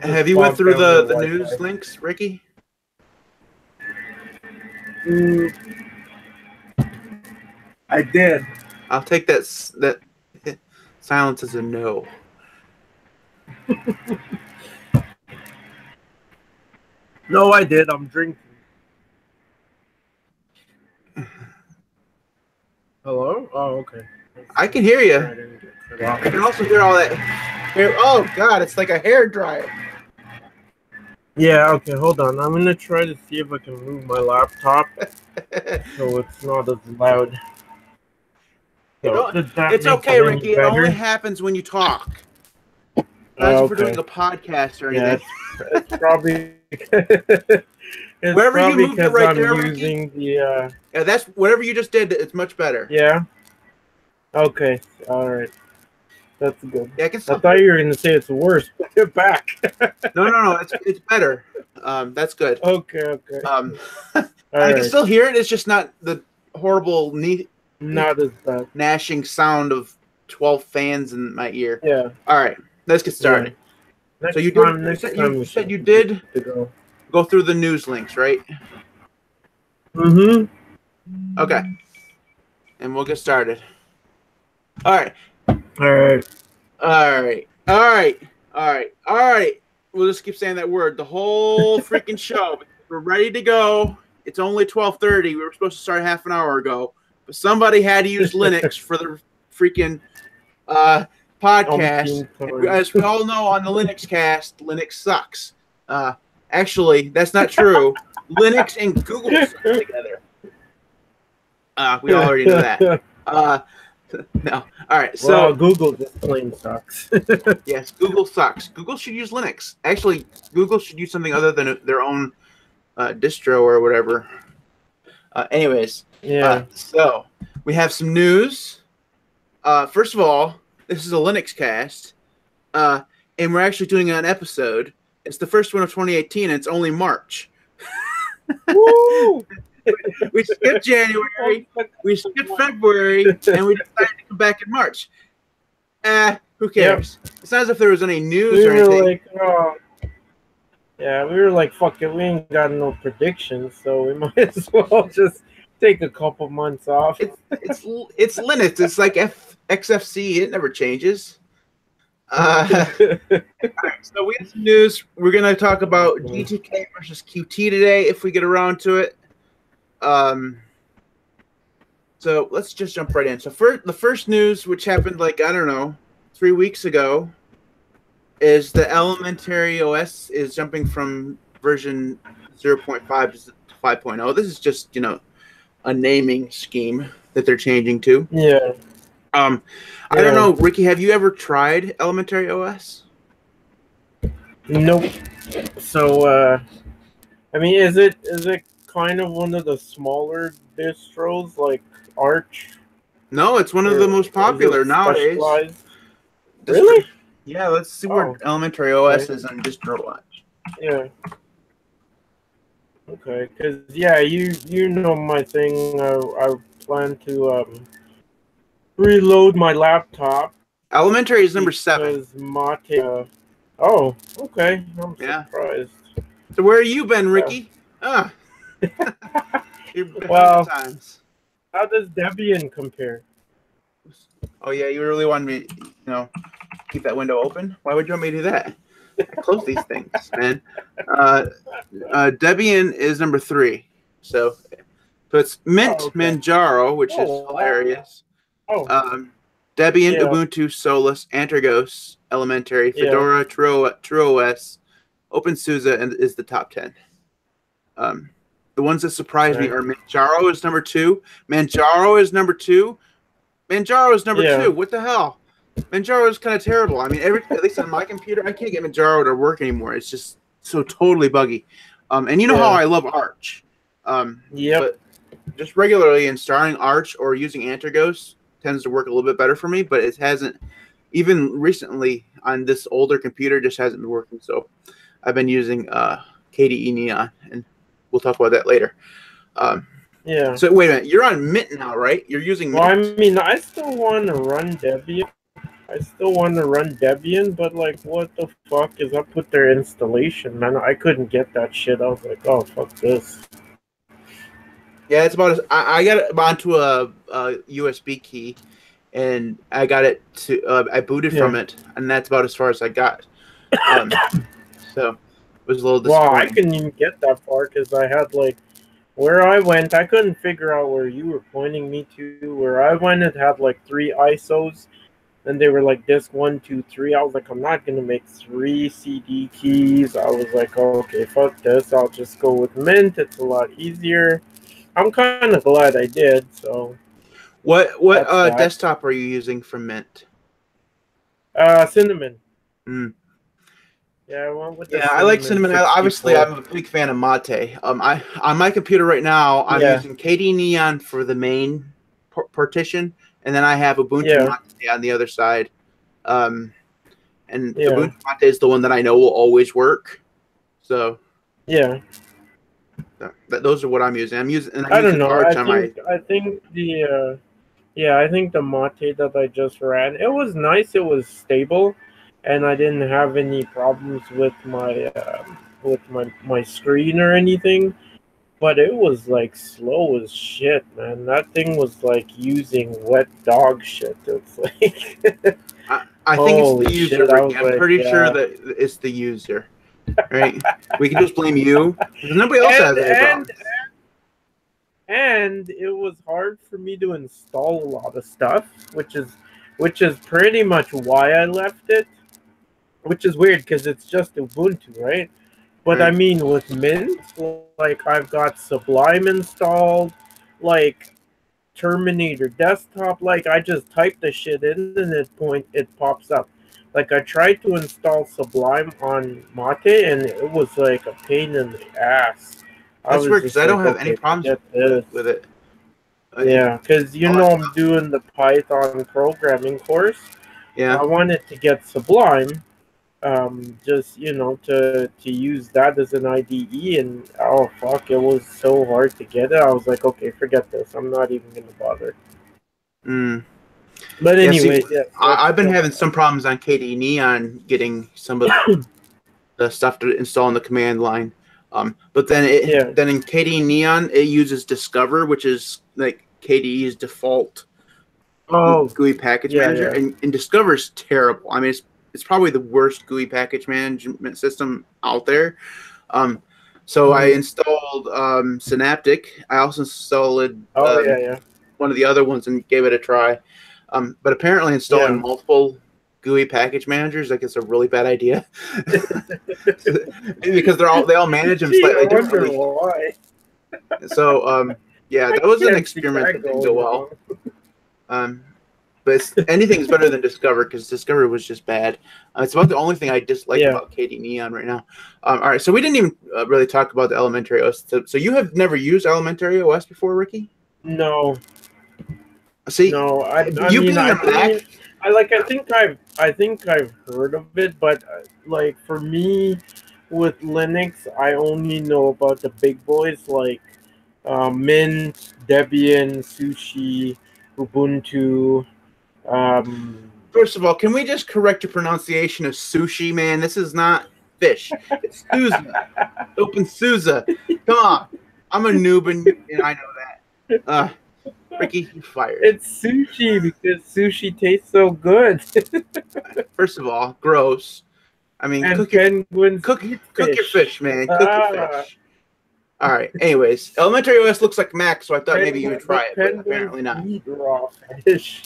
Have you went through the news links, Ricky? I did. I'll take that silence as a no. No, I did. I'm drinking. Hello? Oh, okay. I can hear you. I can also hear all that hair. Oh, God, it's like a hair dryer. Yeah, okay, hold on. I'm going to try to see if I can move my laptop so it's not as loud. So, it's okay, Ricky. It only happens when you talk. Not if we're doing a podcast or anything. Yeah, it's probably... It's wherever you moved it right there, using Ricky. Yeah, that's whatever you just did. It's much better. Yeah. Okay. All right. That's good. Yeah, I thought you were going to say it's worse. Get back. No. It's better. That's good. Okay. I can still hear it. It's just not the horrible, not as bad gnashing sound of 12 fans in my ear. Yeah. All right. Let's get started. Yeah. So you said you did go through the news links, right? Mm-hmm. Okay. And we'll get started. All right. We'll just keep saying that word the whole freaking show. We're ready to go. It's only 12:30. We were supposed to start half an hour ago, but somebody had to use Linux for the freaking podcast. As we all know on the Linux cast, Linux sucks. Actually, that's not true. Linux and Google suck together. We already know that. No. All right. So Google just plain sucks. Yes, Google sucks. Google should use Linux. Actually, Google should use something other than their own distro or whatever. Anyways. Yeah. So we have some news. First of all, this is a Linux cast, and we're actually doing an episode. It's the first one of 2018, and it's only March. Woo! We skipped January, we skipped February, and we decided to come back in March. Who cares? Yep. It's not as if there was any news or anything. We were like, fuck it, we ain't got no predictions, so we might as well just take a couple months off. It's Linux. It's like XFC. It never changes. Right, so we have some news. We're going to talk about GTK versus QT today if we get around to it. So let's just jump right in. So the first news, which happened 3 weeks ago, is the Elementary OS is jumping from version 0.5 to 5.0. This is just, a naming scheme that they're changing to. Yeah. I don't know, Ricky, have you ever tried Elementary OS? Nope. So, is it kind of one of the smaller distros like Arch? No, it's one of the most popular nowadays. Really? Yeah, let's see where Elementary OS is on DistroWatch. Yeah. Okay, because you know my thing. I plan to reload my laptop. Elementary is number 7. Oh, okay. I'm surprised. So where have you been, Ricky? Well, times. How does Debian compare? Oh yeah, you really want me, keep that window open? Why would you want me to do that? Close these things, man. Debian is number 3. So it's Mint Manjaro, which is hilarious. Debian, Ubuntu, Solus, Antergos, Elementary, Fedora, TrueOS, OpenSUSE, and is the top 10. The ones that surprised me are Manjaro is number 2. Manjaro is number 2. What the hell? Manjaro is kind of terrible. I mean, at least on my computer, I can't get Manjaro to work anymore. It's just so totally buggy. And you know how I love Arch. But just regularly installing Arch or using Antergos tends to work a little bit better for me, but it hasn't, even recently on this older computer, just hasn't been working. So I've been using KDE Neon, and we'll talk about that later. So wait a minute, you're on Mint now, right? You're using Mint. Well, I mean, I still want to run Debian. I still want to run Debian, but like, what the fuck is up with their installation, man? I couldn't get that shit. I was like, oh, fuck this. Yeah, it's about. I got it onto a USB key, and I got it to. I booted from it, and that's about as far as I got. So it was a little disappointing. Wow, I couldn't even get that far because I had like where I went. I couldn't figure out where you were pointing me to. Where I went, it had like 3 ISOs. And they were like disk 1, 2, 3. I was like, I'm not gonna make 3 CD keys. I was like, okay, fuck this. I'll just go with Mint. It's a lot easier. I'm kind of glad I did. So, what desktop are you using from Mint? Cinnamon. Mm. Yeah, I went with I like Cinnamon. Obviously, I'm a big fan of Mate. I on my computer right now, I'm using KD Neon for the main partition, and then I have Ubuntu Mate on the other side. And Ubuntu Mate is the one that I know will always work. So those are what I'm using. I don't know. I think the I think the Mate that I just ran, it was nice. It was stable, and I didn't have any problems with my screen or anything. But it was like slow as shit, man. That thing was like using wet dog shit. It's like I think it's the user. I'm pretty sure that it's the user. Right? We can just blame you because nobody else has any problems. And it was hard for me to install a lot of stuff, which is pretty much why I left it. Which is weird because it's just Ubuntu, right? But I mean, with Mint, like I've got Sublime installed, like Terminator Desktop. Like I just type the shit in and it pops up. Like I tried to install Sublime on Mate and it was like a pain in the ass. That's weird because I don't have any problems with it. Yeah, because I'm doing the Python programming course. Yeah, I wanted to get Sublime. Just to use that as an IDE, and oh fuck, it was so hard to get it. I was like, okay, forget this. I'm not even gonna bother. But anyway, I've been having some problems on KDE Neon getting some of the stuff to install in the command line. But then in KDE Neon it uses Discover, which is like KDE's default GUI package manager, and Discover is terrible. I mean, it's probably the worst GUI package management system out there. So I installed Synaptic. I also installed one of the other ones and gave it a try. But apparently installing multiple GUI package managers, like, it's a really bad idea. Because they all manage them slightly differently. Why. So that was an experiment that didn't go well. But anything's better than Discover because Discover was just bad. It's about the only thing I dislike about KDE Neon right now. All right, so we didn't even really talk about the Elementary OS. So you have never used Elementary OS before, Ricky? No. See, no. I think I've heard of it, but like for me, with Linux, I only know about the big boys like Mint, Debian, Sushi, Ubuntu. First of all, can we just correct your pronunciation of sushi, man? This is not fish. It's Sousa. Open Sousa. Come on. I'm a noob and I know that. Ricky, you're fired. It's sushi because sushi tastes so good. First of all, gross. I mean, cook your fish, man. Cook your fish. All right. Anyways, Elementary OS looks like Mac, so I thought maybe you would try it, but apparently not. Eat raw fish.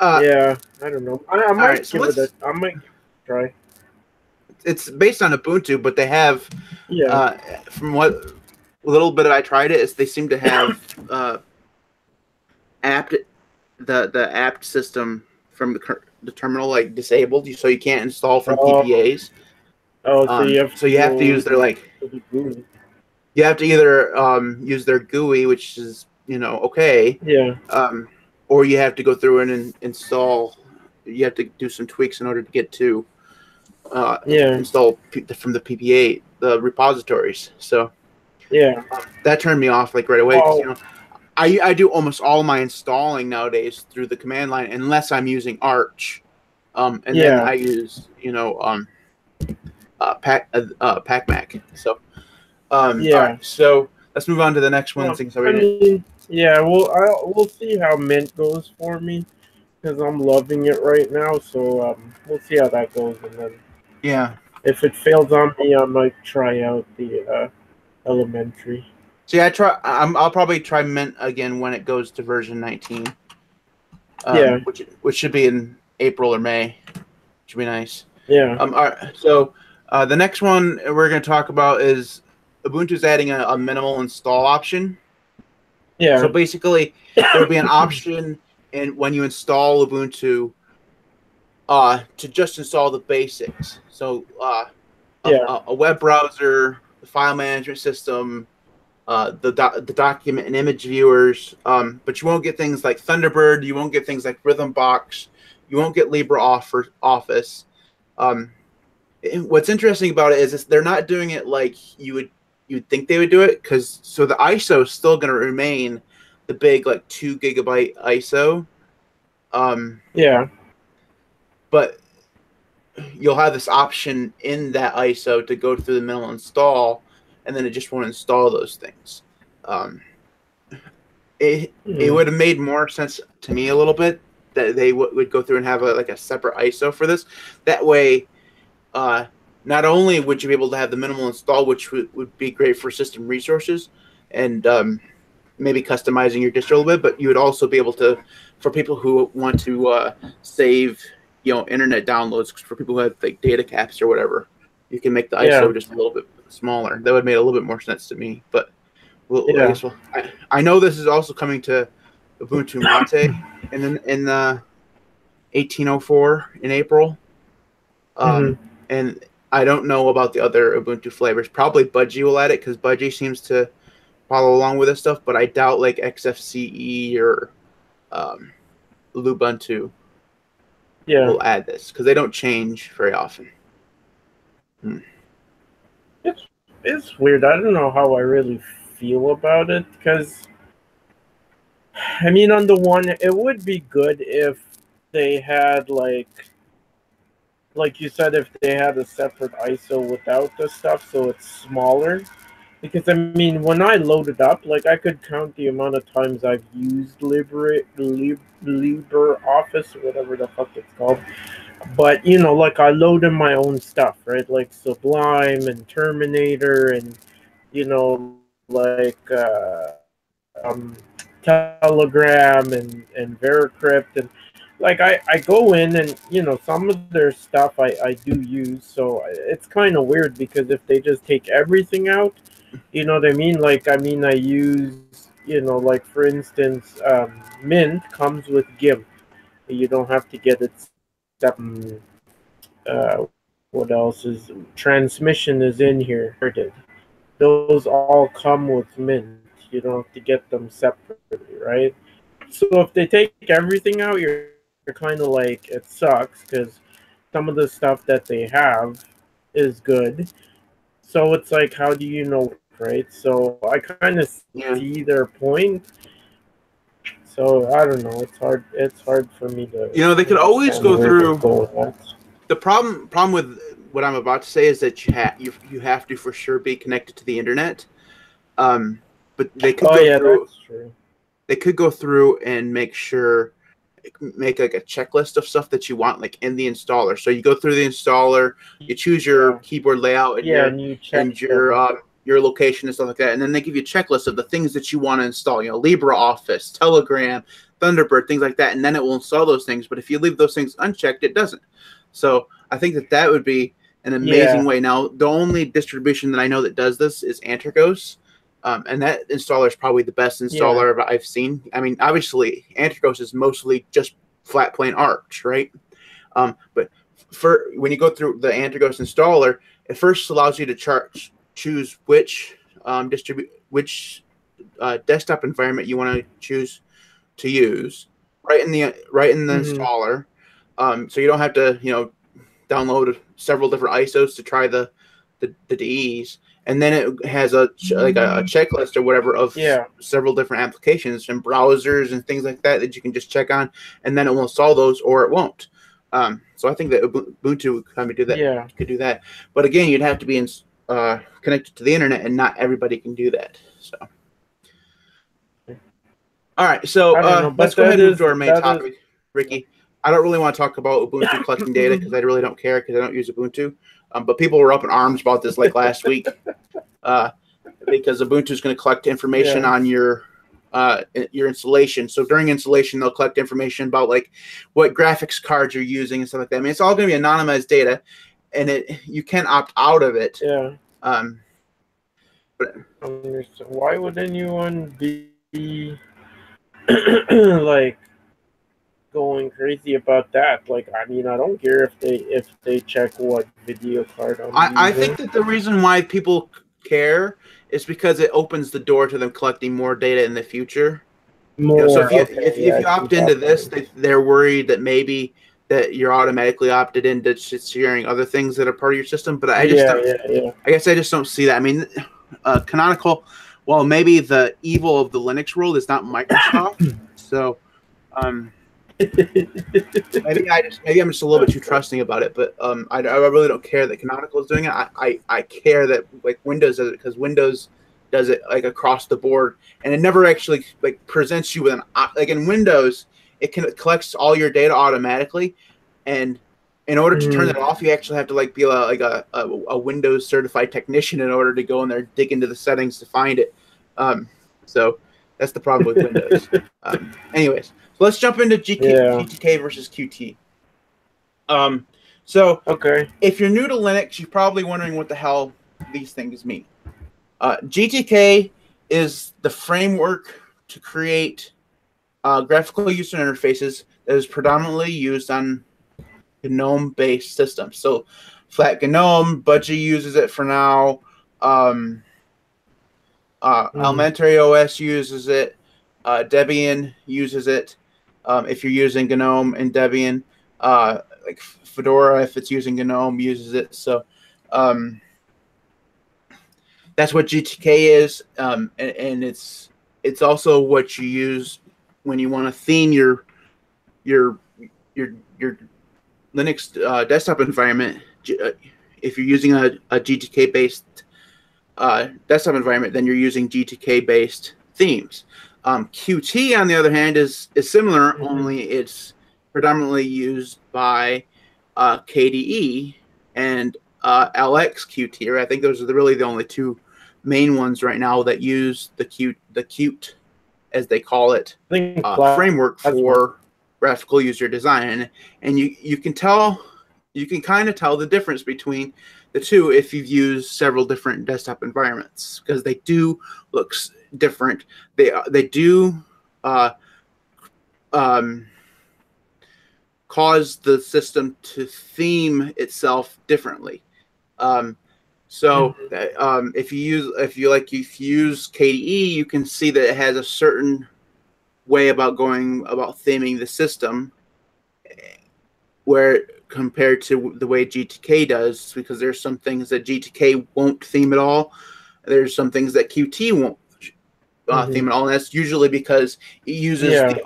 I don't know. I might give it a try. It's based on Ubuntu, but they have, from what little bit I tried it, is they seem to have the apt system from the terminal like disabled, so you can't install from PPAs. So you have to use their you have to either use their GUI, which is or you have to go through and install. You have to do some tweaks in order to get to install from the PPA the repositories. So that turned me off like right away. I do almost all my installing nowadays through the command line, unless I'm using Arch, and then I use PacMac. So all right, so let's move on to the next one. We'll see how Mint goes for me because I'm loving it right now. So we'll see how that goes, and then if it fails on me, I might try out the Elementary. See, I'll probably try Mint again when it goes to version 19. Which should be in April or May. Should be nice. Yeah. All right. So the next one we're going to talk about is Ubuntu's adding a minimal install option. Yeah. So basically, there'll be an option when you install Ubuntu to just install the basics. So a web browser, the file management system, the document and image viewers, but you won't get things like Thunderbird. You won't get things like Rhythmbox. You won't get LibreOffice. What's interesting about it is they're not doing it like you'd think they would do it, because the ISO is still going to remain the big 2 GB ISO. But you'll have this option in that ISO to go through the minimal install, and then it just won't install those things. It would have made more sense to me a little bit that they would go through and have a separate ISO for this. That way, not only would you be able to have the minimal install, which would be great for system resources and maybe customizing your distro a little bit, but you would also be able to, for people who want to save internet downloads, for people who have data caps or whatever, you can make the ISO just a little bit smaller. That would make a little bit more sense to me. But I know this is also coming to Ubuntu Mate in 1804 in April. And I don't know about the other Ubuntu flavors. Probably Budgie will add it, because Budgie seems to follow along with this stuff, but I doubt XFCE or Ubuntu will add this, because they don't change very often. It's weird. I don't know how I really feel about it, because I mean, on the one, it would be good if they had like you said, if they had a separate ISO without the stuff, so it's smaller. Because I mean, when I load it up, I could count the amount of times I've used LibreOffice or whatever the fuck it's called. But I load in my own stuff, right? Like Sublime and Terminator, and Telegram and Veracrypt, and I go in and some of their stuff I do use. So it's kind of weird, because if they just take everything out, you know what I mean? I use for instance, Mint comes with GIMP. You don't have to get it. What else is transmission is in here? Those all come with Mint. You don't have to get them separately, right? So if they take everything out, you're kind of it sucks, because some of the stuff that they have is good. So it's how do you know, right? So I kind of see their point. So I don't know. It's hard for me to. They could always go through. The problem with what I'm about to say is that you have to for sure be connected to the internet. But they could go through. That's true. They could go through and make a checklist of stuff that you want in the installer. So you go through the installer, you choose your keyboard layout and your location and stuff like that, and then they give you a checklist of the things that you want to install. LibreOffice, Telegram, Thunderbird, things like that, and then it will install those things. But if you leave those things unchecked, it doesn't. So I think that would be an amazing way. Now, the only distribution that I know that does this is Antergos. And that installer is probably the best installer I've seen. I mean, obviously, Antergos is mostly just flat plain Arch, right? But when you go through the Antergos installer, it first allows you to choose which desktop environment you want to choose to use right in the installer. So you don't have to download several different ISOs to try the the DEs, and then it has a checklist or whatever of several different applications and browsers and things like that you can just check on, and then it will install those or it won't. So I think that Ubuntu could do that. Yeah. Could do that, but again, you'd have to be connected to the internet, and not everybody can do that. So, all right, so let's go ahead and move to our main topic, Ricky. I don't really want to talk about Ubuntu collecting data because I really don't care because I don't use Ubuntu. But people were up in arms about this like last week because Ubuntu is going to collect information on your installation. So during installation, they'll collect information about like what graphics cards you're using and stuff like that. I mean, it's all going to be anonymized data, and you can opt out of it. Yeah. But why would anyone be like going crazy about that? Like, I mean, I don't care if they check what video card I'm using. I think that the reason why people care is because it opens the door to them collecting more data in the future. So if you opt into this, they're worried that maybe that you're automatically opted into sharing other things that are part of your system. But I guess I just don't see that. I mean, Canonical, well, maybe the evil of the Linux world is not Microsoft. So maybe I'm just a little bit too trusting about it. But I really don't care that Canonical is doing it. I care that like Windows does it because Windows does it like across the board, and it never actually like presents you with an like in Windows. It collects all your data automatically, and in order to turn that off, you actually have to like be a Windows certified technician in order to go in there, dig into the settings to find it. So that's the problem with Windows. Anyways, so let's jump into GTK versus QT. So if you're new to Linux, you're probably wondering what the hell these things mean. GTK is the framework to create graphical user interfaces that is predominantly used on GNOME-based systems. So Flat GNOME, Budgie uses it for now. Elementary OS uses it. Debian uses it. If you're using GNOME and Debian, like Fedora, if it's using GNOME, uses it. So that's what GTK is, and it's also what you use when you want to theme your Linux desktop environment. If you're using a GTK based desktop environment, then you're using GTK based themes. QT, on the other hand, is similar, only it's predominantly used by KDE and LXQT. Right? I think those are really the only two main ones right now that use the Qt, as they call it, framework for graphical user design. And you can kind of tell the difference between the two if you've used several different desktop environments, because they do look different. They do cause the system to theme itself differently. If you use KDE, you can see that it has a certain way about theming the system, where compared to the way GTK does, because there's some things that GTK won't theme at all. There's some things that QT won't theme at all, and that's usually because it uses the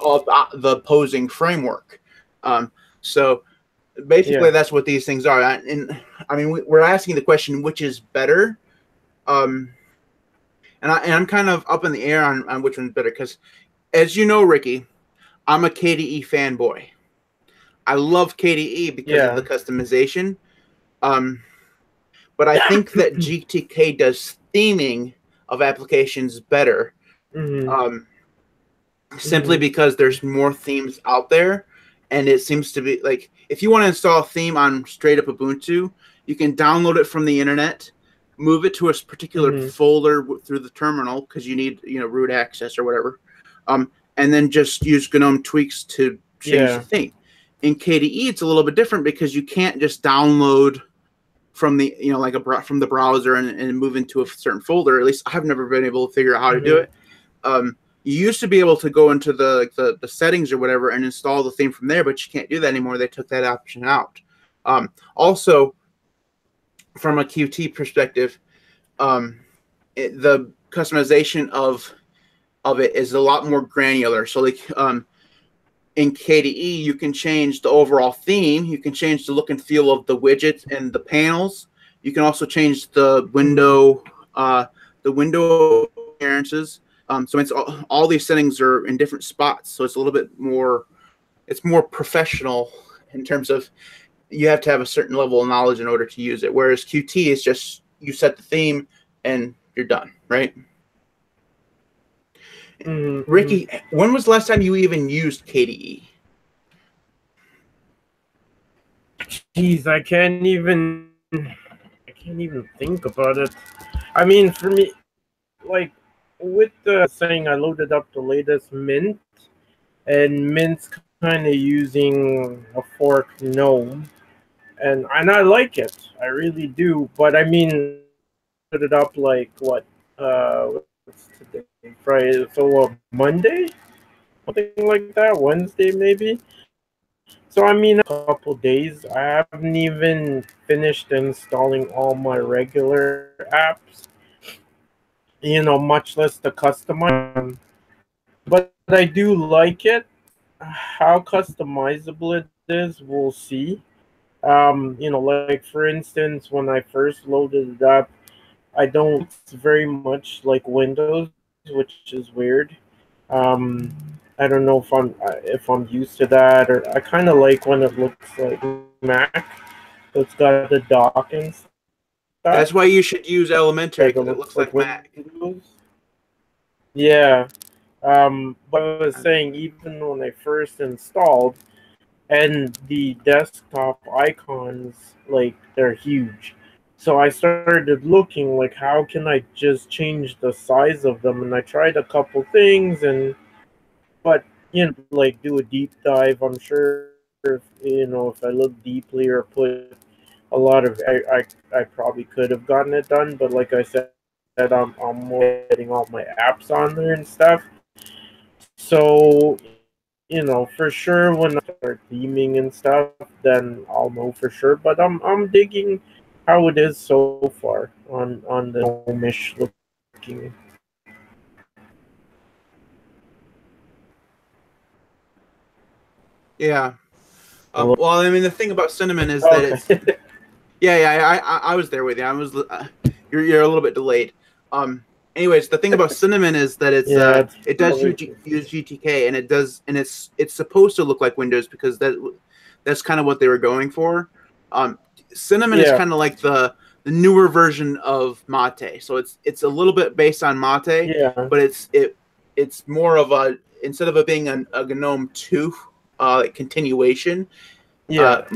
opposing framework. So basically, that's what these things are. And I mean, we're asking the question, which is better? And I'm kind of up in the air on which one's better, because, as you know, Ricky, I'm a KDE fanboy. I love KDE because of the customization. But I think that GTK does theming of applications better, simply because there's more themes out there. And it seems to be like, if you want to install a theme on straight up Ubuntu, you can download it from the internet, move it to a particular folder through the terminal, because you need root access or whatever, and then just use GNOME tweaks to change the theme. In KDE, it's a little bit different because you can't just download from the from the browser and move into a certain folder. At least I've never been able to figure out how to do it. You used to be able to go into the settings or whatever and install the theme from there, but you can't do that anymore. They took that option out. Also, from a QT perspective, the customization of it is a lot more granular. So like in KDE, you can change the overall theme. You can change the look and feel of the widgets and the panels. You can also change the window appearances. So it's all these settings are in different spots. So it's a little bit more. It's more professional in terms of you have to have a certain level of knowledge in order to use it. Whereas QT is just you set the theme and you're done, right? Mm-hmm. Ricky, when was the last time you even used KDE? Jeez, I can't even think about it. I mean, for me, like with the saying, I loaded up the latest Mint, and Mint's kind of using a fork GNOME, and I like it. I really do. But I mean, put it up like what? What's today? Friday. So Monday, something like that. Wednesday maybe. So I mean, a couple days. I haven't even finished installing all my regular apps. Much less the customize. But I do like it. How customizable it is, we'll see. Like for instance, when I first loaded it up, I don't very much like Windows, which is weird. Um, I don't know if I'm used to that, or I kind of like when it looks like Mac. It's got the dock and stuff. That's why you should use Elementary, Like it because it looks like Mac. Windows. Yeah. But I was saying, even when I first installed, and the desktop icons, like, they're huge. So I started looking, like, how can I just change the size of them? And I tried a couple things, but, like, do a deep dive. I'm sure if I look deeply or put a lot of, I probably could have gotten it done. But like I said, I'm more getting all my apps on there and stuff. So, for sure when I start theming and stuff, then I'll know for sure. But I'm digging how it is so far on the gnomish looking. Yeah. Well, I mean, the thing about Cinnamon is that it's. Yeah. I was there with you. I was. You're a little bit delayed. Anyways, the thing about Cinnamon is that it does use GTK, and it's supposed to look like Windows because that's kind of what they were going for. Cinnamon is kind of like the newer version of Mate, so it's a little bit based on Mate, but it's more of a, instead of it being a GNOME 2 continuation,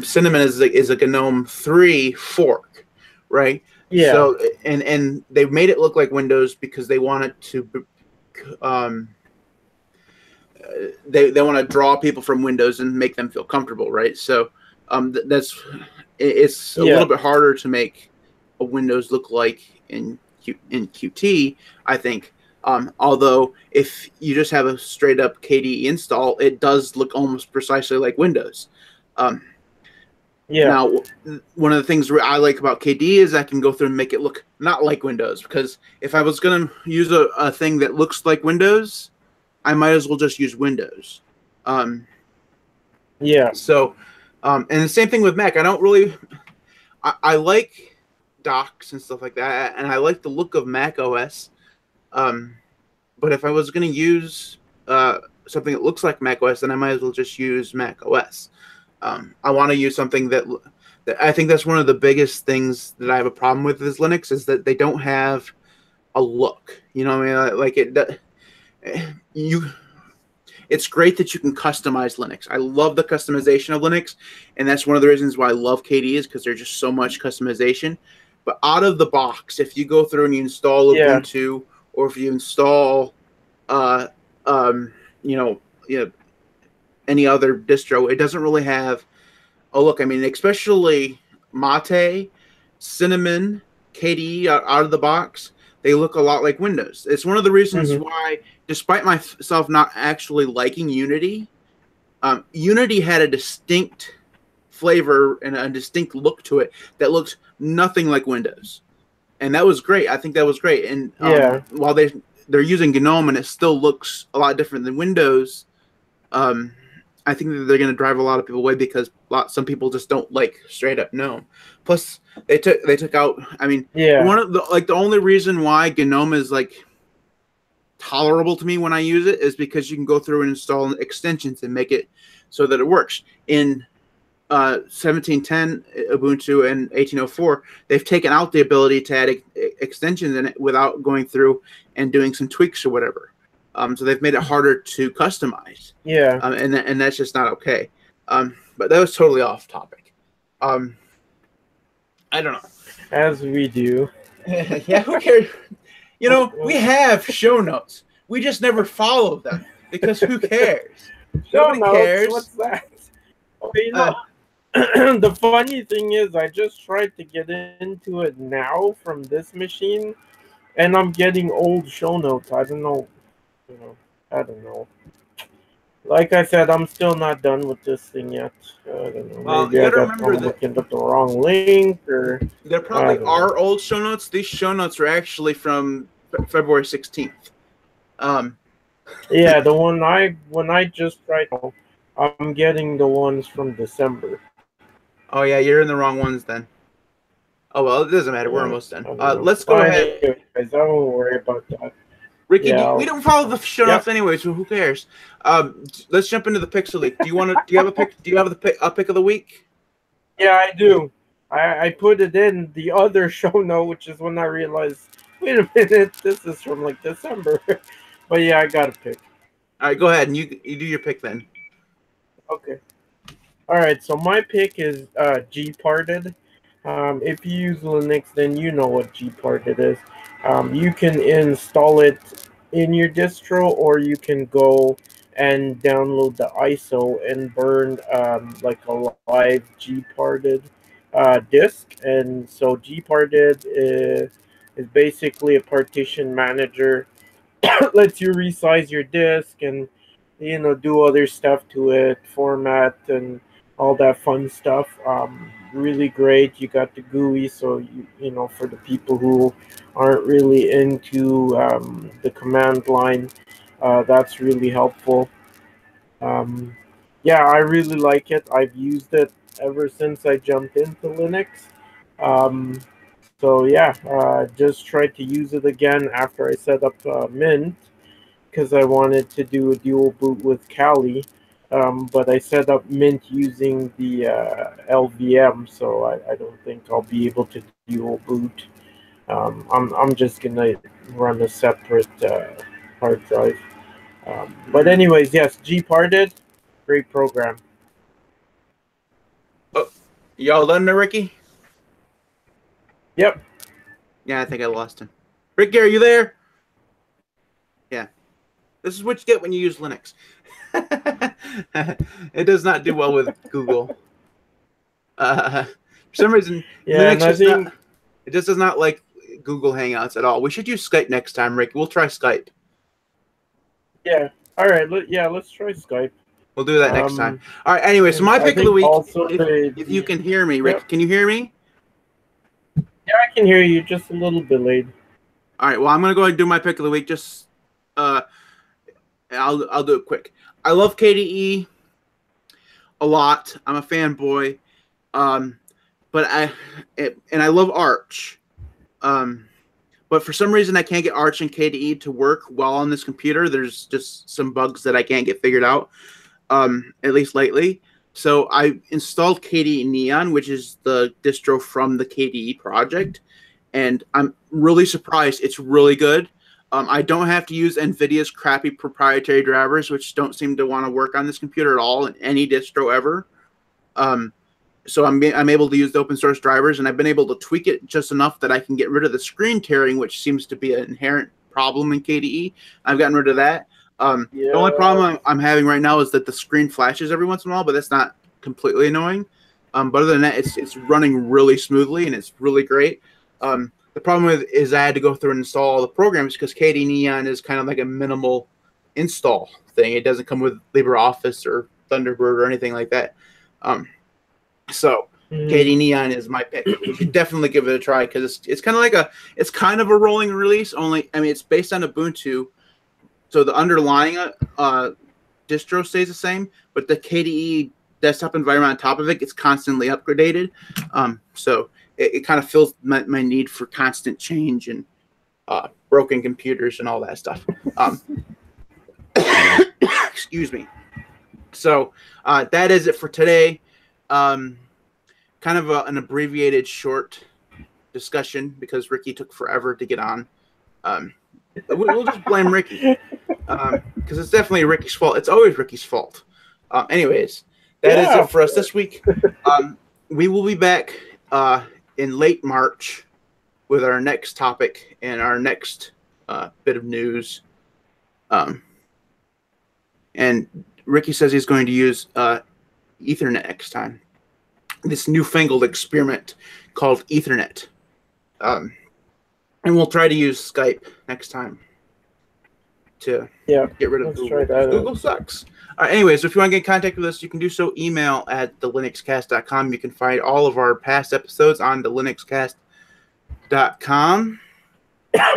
Cinnamon is a GNOME 3 fork, right? Yeah. So and they made it look like Windows because they want it to, they want to draw people from Windows and make them feel comfortable, right? So it's a little bit harder to make a Windows look like in QT, I think. Although if you just have a straight up KDE install, it does look almost precisely like Windows. Now, one of the things I like about KDE is I can go through and make it look not like Windows, because if I was going to use a thing that looks like Windows, I might as well just use Windows. So, and the same thing with Mac. I don't really, I like docks and stuff like that, and I like the look of Mac OS. But if I was going to use something that looks like Mac OS, then I might as well just use Mac OS. I want to use something that I think that's one of the biggest things that I have a problem with is Linux, is that they don't have a look. You know what I mean? Like it's great that you can customize Linux. I love the customization of Linux, and that's one of the reasons why I love KDE, is because there's just so much customization. But out of the box, if you go through and you install Ubuntu, or if you install, any other distro, it doesn't really have a look. I mean, especially Mate, Cinnamon, KDE out of the box, they look a lot like Windows. It's one of the reasons why, despite myself not actually liking Unity, Unity had a distinct flavor and a distinct look to it that looked nothing like Windows, and that was great. I think that was great. And while they're using GNOME and it still looks a lot different than Windows, I think that they're going to drive a lot of people away because some people just don't like straight up GNOME. Plus, they took out. I mean, one of the only reason why GNOME is like tolerable to me when I use it is because you can go through and install extensions and make it so that it works. In 1710 Ubuntu and 1804, they've taken out the ability to add extensions in it without going through and doing some tweaks or whatever. So they've made it harder to customize. And that's just not okay. But that was totally off topic. I don't know. As we do. Yeah, who cares? You know, we have show notes. We just never follow them because who cares? Nobody cares. What's that? Okay, the funny thing is, I just tried to get into it now from this machine, and I'm getting old show notes. I don't know. I don't know. Like I said, I'm still not done with this thing yet. I don't know. Well, maybe I'm looking at the wrong link, or there probably are old show notes. These show notes are actually from February 16th. Yeah, the one when I just tried, I'm getting the ones from December. Oh yeah, you're in the wrong ones then. Oh well, it doesn't matter. We're almost done. Let's go ahead. Guys, I won't worry about that. Ricky, we don't follow the show notes anyway, so who cares? Let's jump into the Pixel League. Do you have a pick? Do you have a pick of the week? Yeah, I do. I put it in the other show note, which is when I realized, wait a minute, this is from like December. But yeah, I got a pick. All right, go ahead and you do your pick then. Okay. All right, so my pick is Gparted. If you use Linux, then you know what Gparted is. You can install it in your distro, or you can go and download the ISO and burn like a live Gparted disk. And so Gparted is basically a partition manager. Lets you resize your disk and do other stuff to it, format and all that fun stuff. Really great. You got the GUI, so you know, for the people who aren't really into the command line, that's really helpful. Yeah, I really like it. I've used it ever since I jumped into Linux. So yeah, just tried to use it again after I set up Mint, because I wanted to do a dual boot with Kali. But I set up Mint using the LVM, so I don't think I'll be able to dual boot. I'm just gonna run a separate hard drive. But anyways, yes, Gparted, great program. Oh, y'all done there, Ricky? Yep. Yeah, I think I lost him. Ricky, are you there? Yeah. This is what you get when you use Linux. It does not do well with Google. For some reason, Linux it just does not like Google Hangouts at all. We should use Skype next time, Rick. We'll try Skype. Yeah. All right. Let's try Skype. We'll do that next time. All right. Anyway, so my pick of the week. If you can hear me, Rick, can you hear me? Yeah, I can hear you. Just a little delayed. All right. Well, I'm gonna go ahead and do my pick of the week. Just I'll do it quick. I love KDE a lot. I'm a fanboy, but I love Arch, but for some reason I can't get Arch and KDE to work well on this computer. There's just some bugs that I can't get figured out, at least lately. So I installed KDE Neon, which is the distro from the KDE project, and I'm really surprised. It's really good. I don't have to use NVIDIA's crappy proprietary drivers, which don't seem to want to work on this computer at all in any distro ever. So I'm able to use the open source drivers, and I've been able to tweak it just enough that I can get rid of the screen tearing, which seems to be an inherent problem in KDE. I've gotten rid of that. The only problem I'm having right now is that the screen flashes every once in a while, but that's not completely annoying. But other than that, it's running really smoothly, and it's really great. The problem is I had to go through and install all the programs because KDE Neon is kind of like a minimal install thing. It doesn't come with LibreOffice or Thunderbird or anything like that. So KD Neon is my pick. You should definitely give it a try because it's kind of like it's kind of a rolling release. Only I mean it's based on Ubuntu, so the underlying distro stays the same, but the KDE desktop environment on top of it gets constantly upgraded. So it kind of fills my need for constant change and broken computers and all that stuff. Excuse me. So that is it for today. Kind of an abbreviated short discussion because Ricky took forever to get on. We'll just blame Ricky because it's definitely Ricky's fault. It's always Ricky's fault. Anyways, that is it for us this week. We will be back in late March with our next topic and our next bit of news. And Ricky says he's going to use Ethernet next time. This newfangled experiment called Ethernet. And we'll try to use Skype next time to get rid of Google. Google sucks. Anyways, if you want to get in contact with us, you can do so. Email at thelinuxcast.com. You can find all of our past episodes on thelinuxcast.com.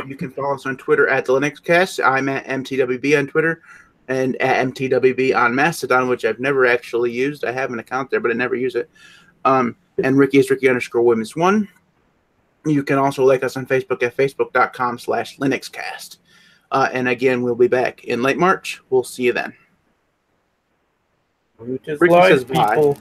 You can follow us on Twitter at thelinuxcast. I'm at MTWB on Twitter and at MTWB on Mastodon, which I've never actually used. I have an account there, but I never use it. And Ricky is Ricky_Women's1. You can also like us on Facebook at facebook.com/LinuxCast. And again, we'll be back in late March. We'll see you then. Ricky says bye. People.